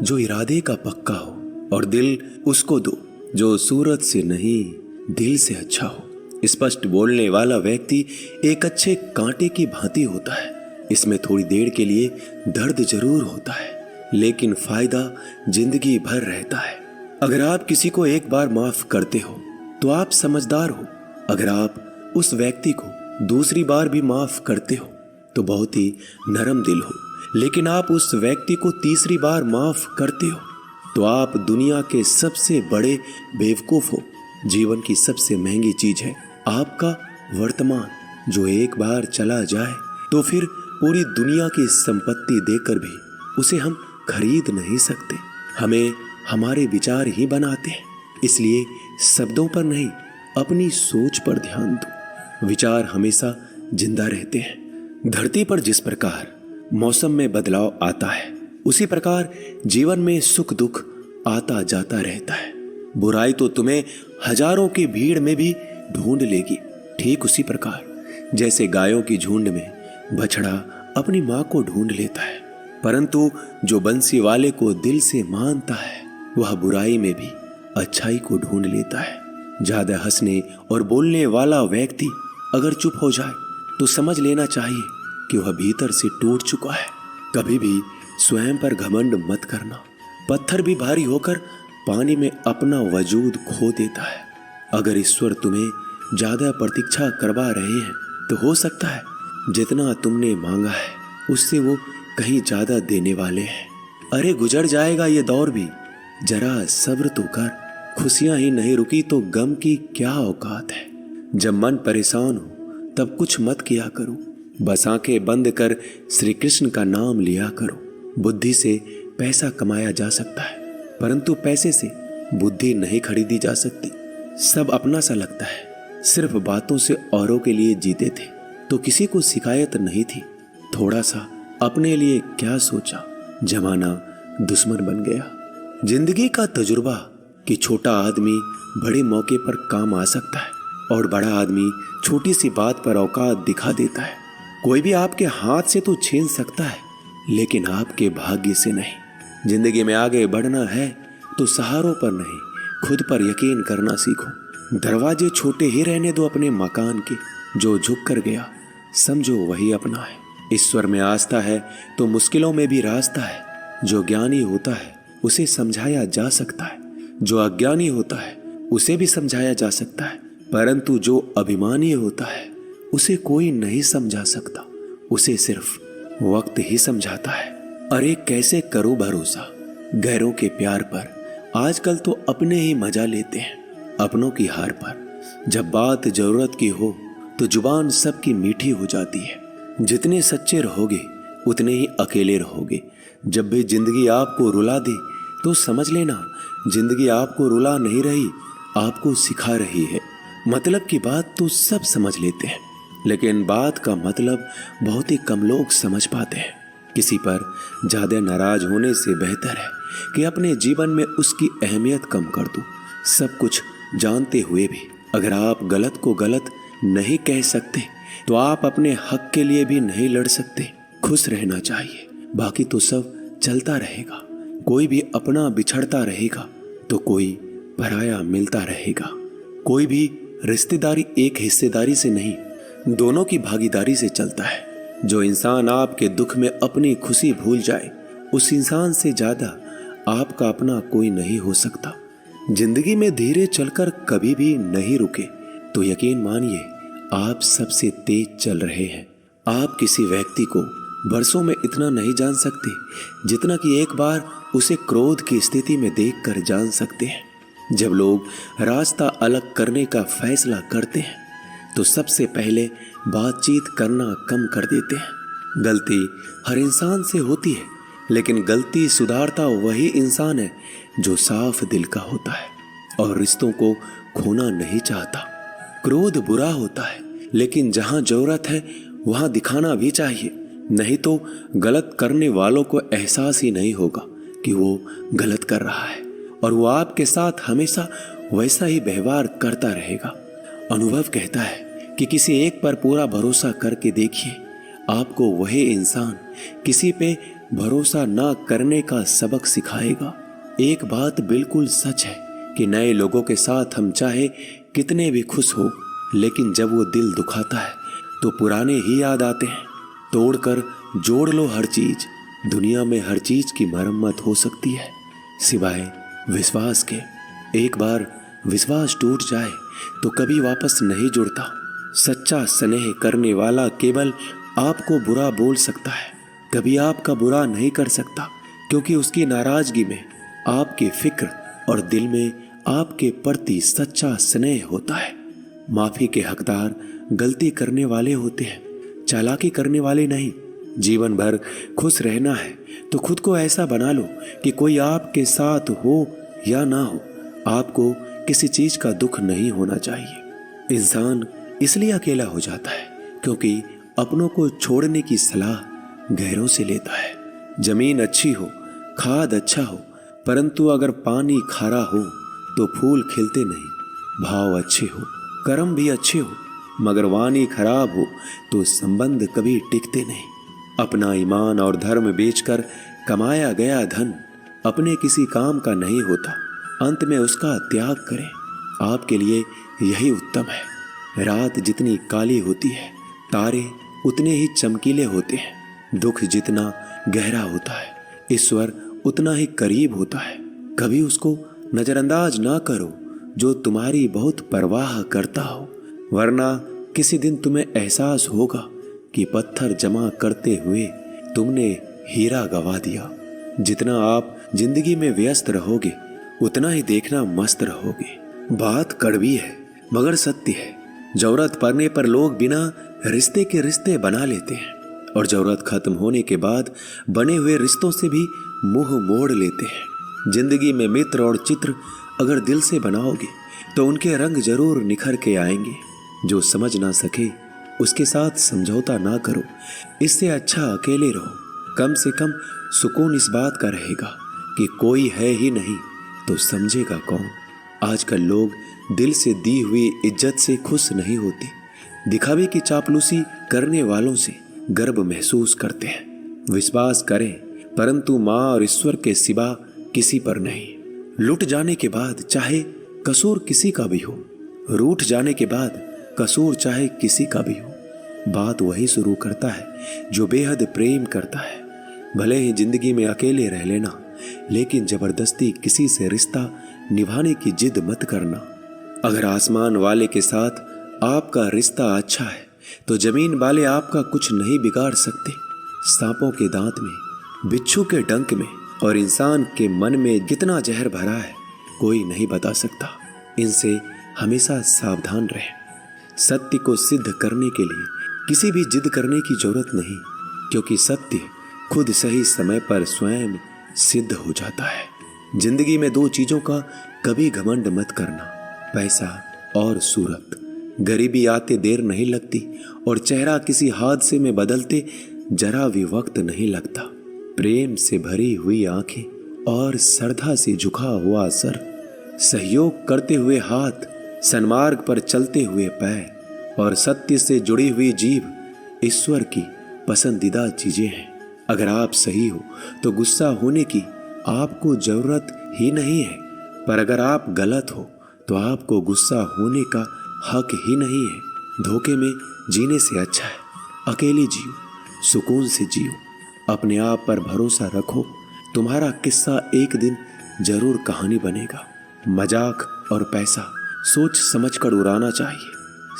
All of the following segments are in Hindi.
जो इरादे का पक्का हो, और दिल उसको दो जो सूरत से नहीं दिल से अच्छा हो। स्पष्ट बोलने वाला व्यक्ति एक अच्छे कांटे की भांति होता है। इसमें थोड़ी देर के लिए दर्द जरूर होता है, लेकिन फायदा जिंदगी भर रहता है। अगर आप किसी को एक बार माफ करते हो तो आप समझदार हो। अगर आप उस व्यक्ति को दूसरी बार भी माफ करते हो तो बहुत ही नरम दिल हो। लेकिन आप उस व्यक्ति को तीसरी बार माफ करते हो तो आप दुनिया के सबसे बड़े बेवकूफ हो। जीवन की सबसे महंगी चीज है आपका वर्तमान, जो एक बार चला जाए तो फिर पूरी दुनिया की संपत्ति देकर भी उसे हम खरीद नहीं सकते। हमें हमारे विचार ही बनाते हैं, इसलिए शब्दों पर नहीं अपनी सोच पर ध्यान दो। विचार हमेशा जिंदा रहते हैं। धरती पर जिस प्रकार मौसम में बदलाव आता है, उसी प्रकार जीवन में सुख दुख आता जाता रहता है। बुराई तो तुम्हें हजारों की भीड़ में भी ढूंढ लेगी। ठीक उसी प्रकार जैसे गायों की झुंड में बछड़ा अपनी मां को ढूंढ लेता है, परंतु जो बंसी वाले को दिल से मानता है वह बुराई में भी अच्छाई को ढूंढ लेता है। ज्यादा हंसने और बोलने वाला व्यक्ति अगर चुप हो जाए तो समझ लेना चाहिए कि वह भीतर से टूट चुका है। कभी भी स्वयं पर घमंड मत करना। पत्थर भी भारी होकर पानी में अपना वजूद खो देता है। अगर ईश्वर तुम्हें ज्यादा प्रतीक्षा करवा रहे हैं तो हो सकता है जितना तुमने मांगा है उससे वो कहीं ज्यादा देने वाले हैं। अरे गुजर जाएगा ये दौर भी, जरा सब्र तो कर। खुशियां ही नहीं रुकी तो गम की क्या औकात है। जब मन परेशान हो तब कुछ मत किया करो, बस आंखें बंद कर श्री कृष्ण का नाम लिया करो। बुद्धि से पैसा कमाया जा सकता है, परंतु पैसे से बुद्धि नहीं खरीदी जा सकती। सब अपना सा लगता है। सिर्फ बातों से औरों के लिए जीते थे तो किसी को शिकायत नहीं थी। थोड़ा सा अपने लिए क्या सोचा, जमाना दुश्मन बन गया। जिंदगी का तजुर्बा कि छोटा आदमी बड़े मौके पर काम आ सकता है और बड़ा आदमी छोटी सी बात पर औकात दिखा देता है। कोई भी आपके हाथ से तो छीन सकता है, लेकिन आपके भाग्य से नहीं। जिंदगी में आगे बढ़ना है तो सहारों पर नहीं, खुद पर यकीन करना सीखो। दरवाजे छोटे ही रहने दो अपने मकान के। जो झुक कर गया समझो वही अपना है। ईश्वर में आस्था है तो मुश्किलों में भी रास्ता है। जो ज्ञानी होता है उसे समझाया जा सकता है, जो अज्ञानी होता है उसे भी समझाया जा सकता है, परंतु जो अभिमानी होता है उसे कोई नहीं समझा सकता। उसे सिर्फ वक्त ही समझाता है। अरे कैसे करो भरोसा गैरों के प्यार पर। आजकल तो अपने ही मजा लेते हैं अपनों की हार पर। जब बात जरूरत की हो तो जुबान सबकी मीठी हो जाती है। जितने सच्चे रहोगे उतने ही अकेले रहोगे। जब भी जिंदगी आपको रुला दे तो समझ लेना जिंदगी आपको रुला नहीं रही, आपको सिखा रही है। मतलब की बात तो सब समझ लेते हैं, लेकिन बात का मतलब बहुत ही कम लोग समझ पाते हैं। किसी पर ज्यादा नाराज होने से बेहतर है कि अपने जीवन में उसकी अहमियत कम कर दो। सब कुछ जानते हुए भी अगर आप गलत को गलत नहीं कह सकते तो आप अपने हक के लिए भी नहीं लड़ सकते। खुश रहना चाहिए, बाकी तो सब चलता रहेगा। कोई भी अपना बिछड़ता रहेगा तो कोई पराया मिलता रहेगा। कोई भी रिश्तेदारी एक हिस्सेदारी से नहीं, दोनों की भागीदारी से चलता है। जो इंसान आपके दुख में अपनी खुशी भूल जाए, उस इंसान से ज्यादा आपका अपना कोई नहीं हो सकता। जिंदगी में धीरे चलकर कभी भी नहीं रुके तो यकीन मानिए आप सबसे तेज चल रहे हैं। आप किसी व्यक्ति को बरसों में इतना नहीं जान सकते जितना कि एक बार उसे क्रोध की स्थिति में देखकर जान सकते हैं। जब लोग रास्ता अलग करने का फैसला करते हैं तो सबसे पहले बातचीत करना कम कर देते हैं। गलती हर इंसान से होती है, लेकिन गलती सुधारता वही इंसान है जो साफ दिल का होता है और रिश्तों को खोना नहीं चाहता। क्रोध बुरा होता है, लेकिन जहां जरूरत है वहां दिखाना भी चाहिए, नहीं तो गलत करने वालों को एहसास ही नहीं होगा कि वो गलत कर रहा है और वो आपके साथ हमेशा वैसा ही व्यवहार करता रहेगा। अनुभव कहता है कि किसी एक पर पूरा भरोसा करके देखिए, आपको वही इंसान किसी पे भरोसा ना करने का सबक सिखाएगा। एक बात बिल्कुल सच है कि नए लोगों के साथ हम चाहे कितने भी खुश हो, लेकिन जब वो दिल दुखाता है तो पुराने ही याद आते हैं। तोड़कर जोड़ लो हर चीज, दुनिया में हर चीज की मरम्मत हो सकती है सिवाय विश्वास के। एक बार विश्वास टूट जाए तो कभी वापस नहीं जुड़ता। सच्चा स्नेह करने वाला केवल आपको बुरा बोल सकता है, कभी आपका बुरा नहीं कर सकता, क्योंकि उसकी नाराजगी में आपकी फिक्र और दिल में आपके प्रति सच्चा स्नेह होता है। माफी के हकदार गलती करने वाले होते हैं, चालाकी करने वाले नहीं। जीवन भर खुश रहना है तो खुद को ऐसा बना लो कि कोई आपके साथ हो या ना हो, आपको किसी चीज का दुख नहीं होना चाहिए। इंसान इसलिए अकेला हो जाता है क्योंकि अपनों को छोड़ने की सलाह गैरों से लेता है। जमीन अच्छी हो, खाद अच्छा हो, परंतु अगर पानी खारा हो तो फूल खिलते नहीं। भाव अच्छे हो, कर्म भी अच्छे हो, मगर वाणी खराब हो तो संबंध कभी टिकते नहीं। अपना ईमान और धर्म बेचकर कमाया गया धन अपने किसी काम का नहीं होता, अंत में उसका त्याग करें। आपके लिए यही उत्तम है। रात जितनी काली होती है, तारे उतने ही चमकीले होते हैं। दुख जितना गहरा होता है, ईश्वर उतना ही करीब होता है। कभी उसको नजरअंदाज ना करो जो तुम्हारी बहुत परवाह करता हो, वरना किसी दिन तुम्हें एहसास होगा कि पत्थर जमा करते हुए तुमने हीरा गवा दिया। जितना आप जिंदगी में व्यस्त रहोगे उतना ही देखना मस्त रहोगे। बात कड़वी है मगर सत्य है। जरूरत पड़ने पर लोग बिना रिश्ते के रिश्ते बना लेते हैं और जरूरत खत्म होने के बाद बने हुए रिश्तों से भी मुंह मोड़ लेते हैं। जिंदगी में मित्र और चित्र अगर दिल से बनाओगे तो उनके रंग जरूर निखर के आएंगे। जो समझ ना सके उसके साथ समझौता ना करो, इससे अच्छा अकेले रहो। कम से कम सुकून इस बात का रहेगा कि कोई है ही नहीं तो समझेगा कौन। आजकल लोग दिल से दी हुई इज्जत से खुश नहीं होते, दिखावे की चापलूसी करने वालों से गर्व महसूस करते हैं। विश्वास करें परंतु माँ और ईश्वर के सिवा किसी पर नहीं। लुट जाने के बाद चाहे कसूर किसी का भी हो, रूठ जाने के बाद कसूर चाहे किसी का भी हो, बात वही शुरू करता है जो बेहद प्रेम करता है। भले ही जिंदगी में अकेले रह लेना, लेकिन जबरदस्ती किसी से रिश्ता निभाने की जिद मत करना। अगर आसमान वाले के साथ आपका रिश्ता अच्छा है तो जमीन वाले आपका कुछ नहीं बिगाड़ सकते। सांपों के दांत में, बिच्छू के डंक में और इंसान के मन में कितना जहर भरा है कोई नहीं बता सकता। इनसे हमेशा सावधान रहें। सत्य को सिद्ध करने के लिए किसी भी जिद करने की जरूरत नहीं, क्योंकि सत्य खुद सही समय पर स्वयं सिद्ध हो जाता है। जिंदगी में दो चीजों का कभी घमंड मत करना, पैसा और सूरत। गरीबी आते देर नहीं लगती और चेहरा किसी हादसे में बदलते जरा भी वक्त नहीं लगता। प्रेम से भरी हुई आंखें और श्रद्धा से झुका हुआ सर, सहयोग करते हुए हाथ, सन्मार्ग पर चलते हुए पैर और सत्य से जुड़ी हुई जीभ ईश्वर की पसंदीदा चीजें हैं। अगर आप सही हो तो गुस्सा होने की आपको जरूरत ही नहीं है, पर अगर आप गलत हो तो आपको गुस्सा होने का हक ही नहीं है। धोखे में जीने से अच्छा है अकेले जियो, सुकून से जियो, अपने आप पर भरोसा रखो। तुम्हारा किस्सा एक दिन जरूर कहानी बनेगा। मजाक और पैसा सोच समझकर उड़ाना चाहिए।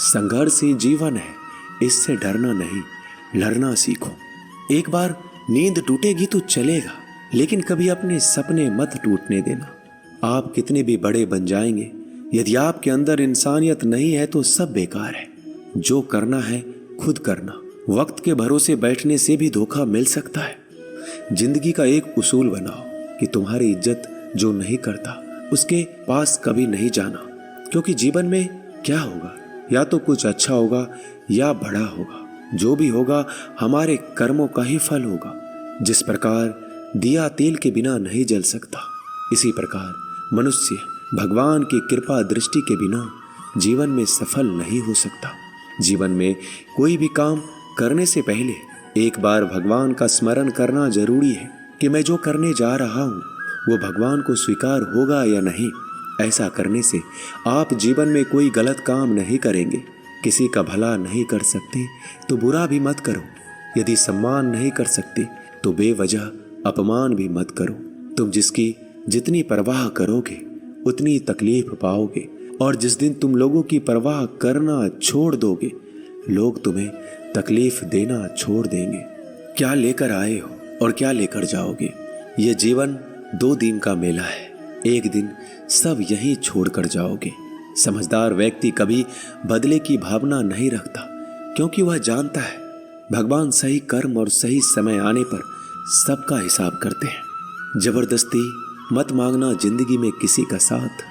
संघर्ष ही जीवन है, इससे डरना नहीं, लड़ना सीखो। एक बार नींद टूटेगी तो चलेगा, लेकिन कभी अपने सपने मत टूटने देना। आप कितने भी बड़े बन जाएंगे, यदि आपके अंदर इंसानियत नहीं है तो सब बेकार है। जो करना है खुद करना। वक्त के भरोसे बैठने से भी धोखा मिल सकता है। जिंदगी का एक उसूल बनाओ कि तुम्हारी इज्जत जो नहीं करता उसके पास कभी नहीं जाना, क्योंकि जीवन में क्या होगा, या तो कुछ अच्छा होगा या बड़ा होगा। जो भी होगा हमारे कर्मों का ही फल होगा। जिस प्रकार दिया तेल के बिना नहीं जल सकता, इसी प्रकार मनुष्य भगवान की कृपा दृष्टि के बिना जीवन में सफल नहीं हो सकता। जीवन में कोई भी काम करने से पहले एक बार भगवान का स्मरण करना जरूरी है कि मैं जो करने जा रहा हूँ वो भगवान को स्वीकार होगा या नहीं। ऐसा करने से आप जीवन में कोई गलत काम नहीं करेंगे। किसी का भला नहीं कर सकते तो बुरा भी मत करो। यदि सम्मान नहीं कर सकते तो बेवजह अपमान भी मत करो। तुम जिसकी जितनी परवाह करोगे उतनी तकलीफ पाओगे, और जिस दिन तुम लोगों की परवाह करना छोड़ दोगे लोग तुम्हें तकलीफ देना छोड़ देंगे। क्या लेकर आए हो और क्या लेकर जाओगे? ये जीवन 2 दिन का मेला है। एक दिन सब यहीं छोड़कर जाओगे। समझदार व्यक्ति कभी बदले की भावना नहीं रखता, क्योंकि वह जानता है भगवान सही कर्म और सही समय आने पर सबका हिसाब करते हैं। जबरदस्ती मत मांगना जिंदगी में किसी का साथ।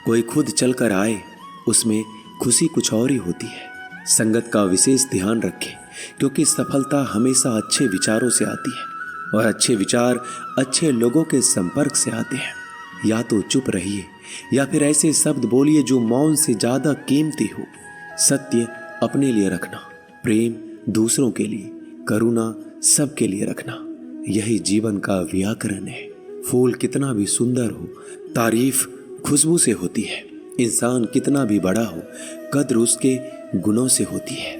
कोई खुद चलकर आए उसमें खुशी कुछ और ही होती है। संगत का विशेष ध्यान रखें, क्योंकि सफलता हमेशा अच्छे विचारों से आती है और अच्छे विचार अच्छे लोगों के संपर्क से आते हैं। या तो चुप रहिए या फिर ऐसे शब्द बोलिए जो मौन से ज्यादा कीमती हो। सत्य अपने लिए रखना, प्रेम दूसरों के लिए, करुणा सबके लिए रखना, यही जीवन का व्याकरण है। फूल कितना भी सुंदर हो, तारीफ खुशबू से होती है। इंसान कितना भी बड़ा हो, कद्र उसके गुणों से होती है।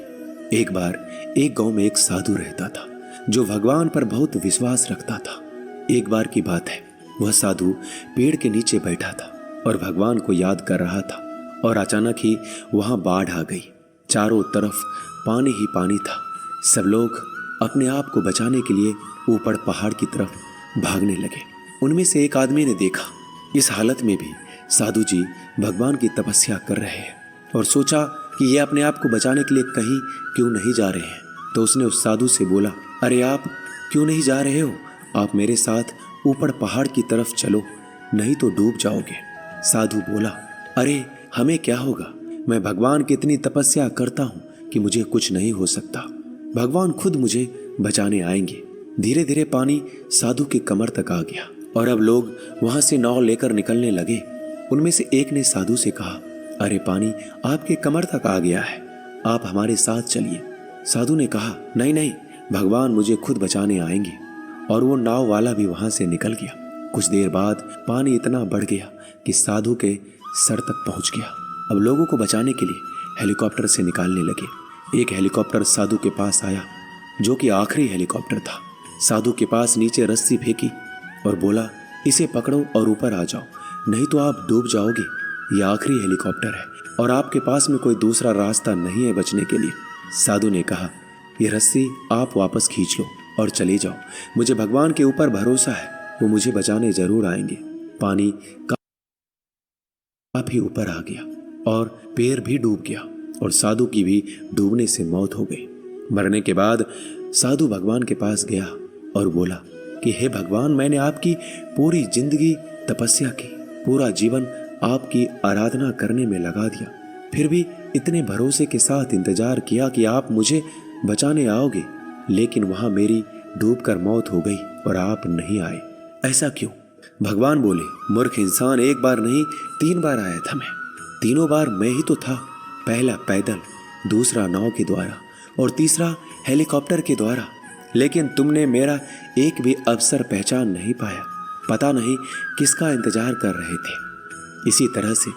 एक बार एक गांव में एक साधु रहता था जो भगवान पर बहुत विश्वास रखता था। एक बार की बात है, वह साधु पेड़ के नीचे बैठा था और भगवान को याद कर रहा था, और अचानक ही वहां बाढ़ आ गई। चारों तरफ पानी ही पानी था। सब लोग अपने आप को बचाने के लिए ऊपर पहाड़ की तरफ भागने लगे। उनमें से एक आदमी ने देखा इस हालत में भी साधु जी भगवान की तपस्या कर रहे हैं, और सोचा कि ये अपने आप को बचाने के लिए कहीं क्यों नहीं जा रहे हैं। तो उसने उस साधु से बोला, अरे आप क्यों नहीं जा रहे हो? आप मेरे साथ ऊपर पहाड़ की तरफ चलो, नहीं तो डूब जाओगे। साधु बोला, अरे हमें क्या होगा? मैं भगवान की इतनी तपस्या करता हूँ कि मुझे कुछ नहीं हो सकता। भगवान खुद मुझे बचाने आएंगे। धीरे धीरे पानी साधु के कमर तक आ गया और अब लोग वहां से नाव लेकर निकलने लगे। उनमें से एक ने साधु से कहा, अरे पानी आपके कमर तक आ गया है, आप हमारे साथ चलिए। साधु ने कहा, नहीं नहीं, भगवान मुझे खुद बचाने आएंगे। और वो नाव वाला भी वहां से निकल गया। कुछ देर बाद पानी इतना बढ़ गया कि साधु के सर तक पहुंच गया। अब लोगों को बचाने के लिए हेलीकॉप्टर से निकालने लगे। एक हेलीकॉप्टर साधु के पास आया, जो कि आखिरी हेलीकॉप्टर था। साधु के पास नीचे रस्सी फेंकी और बोला, इसे पकड़ो और ऊपर आ जाओ, नहीं तो आप डूब जाओगे। यह आखिरी हेलीकॉप्टर है और आपके पास में कोई दूसरा रास्ता नहीं है बचने के लिए। साधु ने कहा, यह रस्सी आप वापस खींच लो और चले जाओ। मुझे भगवान के ऊपर भरोसा है, वो मुझे बचाने जरूर आएंगे। पानी काफी ऊपर आ गया और पैर भी डूब गया और साधु की भी डूबने से मौत हो गई। मरने के बाद साधु भगवान के पास गया और बोला कि हे भगवान, मैंने आपकी पूरी जिंदगी तपस्या की, पूरा जीवन आपकी आराधना करने में लगा दिया, फिर भी इतने भरोसे के साथ इंतजार किया कि आप मुझे बचाने आओगे, लेकिन वहां मेरी डूबकर मौत हो गई और आप नहीं आए। ऐसा क्यों? भगवान बोले, मूर्ख इंसान, एक बार नहीं 3 बार आया था मैं। तीनों बार मैं ही तो था। पहला पैदल, दूसरा नाव के द्वारा और तीसरा हेलीकॉप्टर के द्वारा, लेकिन तुमने मेरा एक भी अवसर पहचान नहीं पाया। पता नहीं किसका इंतजार कर रहे थे। इसी तरह से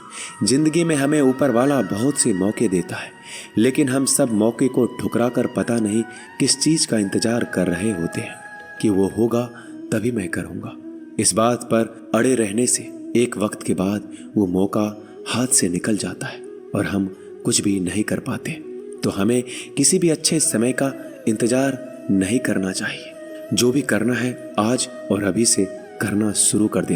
जिंदगी में हमें ऊपर वाला बहुत से मौके देता है, लेकिन हम सब मौके को ठुकरा कर पता नहीं किस चीज का इंतजार कर रहे होते हैं कि वो होगा तभी मैं करूंगा। इस बात पर अड़े रहने से एक वक्त के बाद वो मौका हाथ से निकल जाता है और हम कुछ भी नहीं कर पाते। तो हमें किसी भी अच्छे समय का इंतजार नहीं करना चाहिए। जो भी करना है आज और अभी से करना शुरू कर देना।